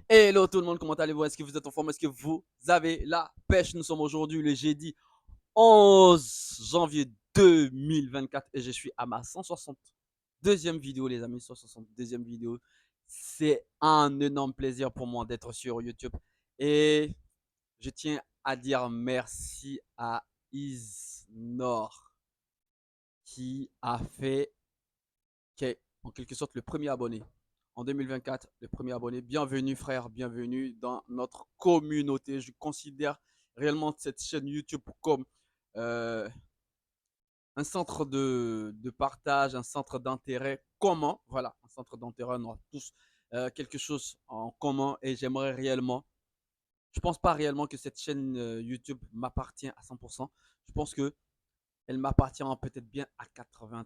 Hello tout le monde, comment allez-vous? Est-ce que vous êtes en forme? Est-ce que vous avez la pêche? Nous sommes aujourd'hui le jeudi 11 janvier 2024 et je suis à ma 162e vidéo, les amis. 162e vidéo. C'est un énorme plaisir pour moi d'être sur YouTube. Et je tiens à dire merci à Isnor qui a fait, qui est en quelque sorte le premier abonné. En 2024, le premier abonné. Bienvenue frère, bienvenue dans notre communauté. Je considère réellement cette chaîne YouTube comme euh, un centre de partage, un centre d'intérêt commun. Voilà, un centre d'intérêt. On a tous quelque chose en commun et j'aimerais réellement, je pense pas réellement que cette chaîne YouTube m'appartient à 100%. Je pense que elle m'appartient peut-être bien à 80.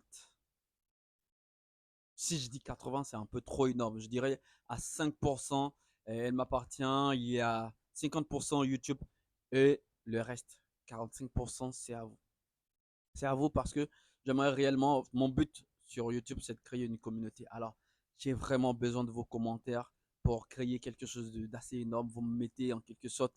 Si je dis 80, c'est un peu trop énorme. Je dirais à 5%, elle m'appartient. Il y a 50% YouTube et le reste, 45%, c'est à vous. C'est à vous parce que j'aimerais réellement, mon but sur YouTube, c'est de créer une communauté. Alors, j'ai vraiment besoin de vos commentaires pour créer quelque chose d'assez énorme. Vous me mettez en quelque sorte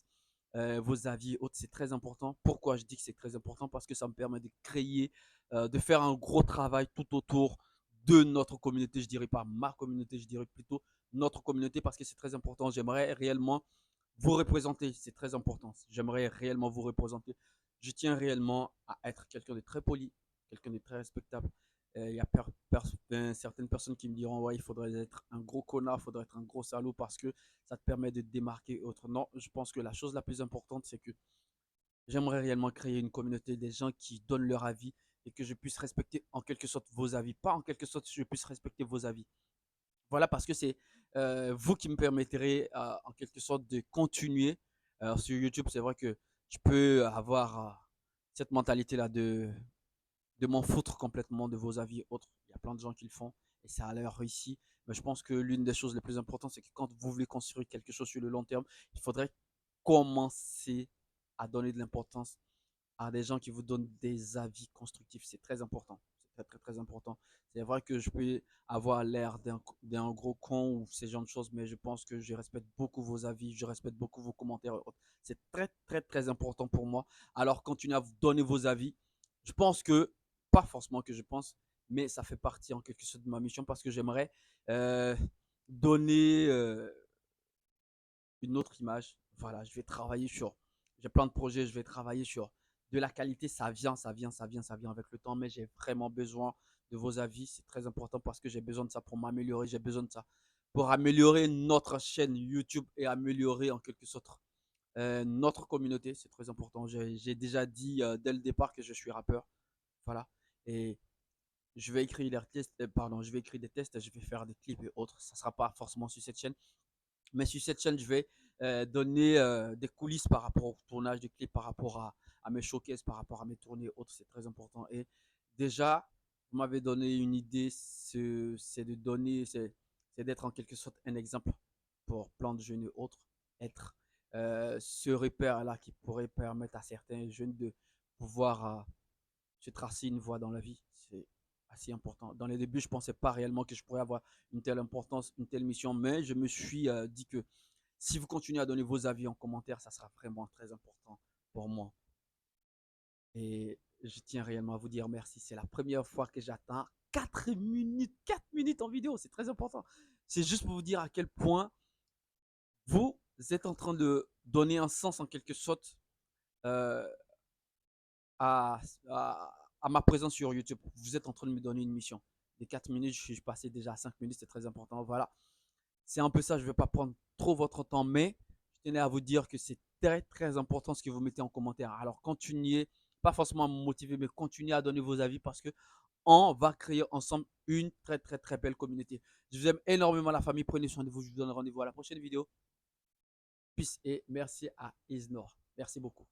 vos avis autres, c'est très important. Pourquoi je dis que c'est très important? Parce que ça me permet de créer, de faire un gros travail tout autour de notre communauté. Je dirais pas ma communauté, je dirais plutôt notre communauté parce que c'est très important. J'aimerais réellement vous représenter, c'est très important. J'aimerais réellement vous représenter. Je tiens réellement à être quelqu'un de très poli, quelqu'un de très respectable. Il y a certaines personnes qui me diront, ouais, il faudrait être un gros connard, il faudrait être un gros salaud parce que ça te permet de te démarquer autre. Non, je pense que la chose la plus importante, c'est que j'aimerais réellement créer une communauté des gens qui donnent leur avis et que je puisse respecter en quelque sorte vos avis. Pas en quelque sorte, je puisse respecter vos avis. Voilà, parce que c'est vous qui me permettrez en quelque sorte de continuer. Sur YouTube, c'est vrai que je peux avoir cette mentalité-là de m'en foutre complètement de vos avis autres. Il y a plein de gens qui le font et ça a l'air réussi. Mais je pense que l'une des choses les plus importantes, c'est que quand vous voulez construire quelque chose sur le long terme, il faudrait commencer à donner de l'importance à des gens qui vous donnent des avis constructifs. C'est très important. C'est très, très, très important. C'est vrai que je peux avoir l'air d'un gros con ou ces genres de choses, mais je pense que je respecte beaucoup vos avis, je respecte beaucoup vos commentaires. C'est très, très, très important pour moi. Alors, continuez à vous donner vos avis. Je pense que, pas forcément que je pense, mais ça fait partie en quelque sorte de ma mission parce que j'aimerais euh, donner une autre image. Voilà, je vais travailler sur. J'ai plein de projets, je vais travailler sur de la qualité. Ça vient, ça vient, ça vient, ça vient avec le temps, mais j'ai vraiment besoin de vos avis. C'est très important parce que j'ai besoin de ça pour m'améliorer. J'ai besoin de ça pour améliorer notre chaîne YouTube et améliorer en quelque sorte notre communauté. C'est très important. J'ai déjà dit dès le départ que je suis rappeur. Voilà. Et je vais écrire des tests, pardon, je vais écrire des tests, je vais faire des clips et autres. Ça ne sera pas forcément sur cette chaîne. Mais sur cette chaîne, je vais donner des coulisses par rapport au tournage de clips, par rapport à mes showcases, par rapport à mes tournées et autres. C'est très important. Et déjà, vous m'avez donné une idée, c'est de donner, c'est d'être en quelque sorte un exemple pour plein de jeunes et autres. Être ce repère-là qui pourrait permettre à certains jeunes de pouvoir se tracer une voie dans la vie. C'est assez important. Dans les débuts, je ne pensais pas réellement que je pourrais avoir une telle importance, une telle mission, mais je me suis dit que si vous continuez à donner vos avis en commentaire, ça sera vraiment très important pour moi. Et je tiens réellement à vous dire merci. C'est la première fois que j'atteins 4 minutes en vidéo. C'est très important. C'est juste pour vous dire à quel point vous êtes en train de donner un sens en quelque sorte euh, à, à ma présence sur YouTube. Vous êtes en train de me donner une mission. Les 4 minutes, je suis passé déjà à 5 minutes, c'est très important. Voilà. C'est un peu ça, je ne vais pas prendre trop votre temps, mais je tenais à vous dire que c'est très, très important ce que vous mettez en commentaire. Alors, continuez, pas forcément à me motiver, mais continuez à donner vos avis parce que on va créer ensemble une très, très, très belle communauté. Je vous aime énormément, la famille. Prenez soin de vous. Je vous donne rendez-vous à la prochaine vidéo. Peace et merci à Isnor. Merci beaucoup.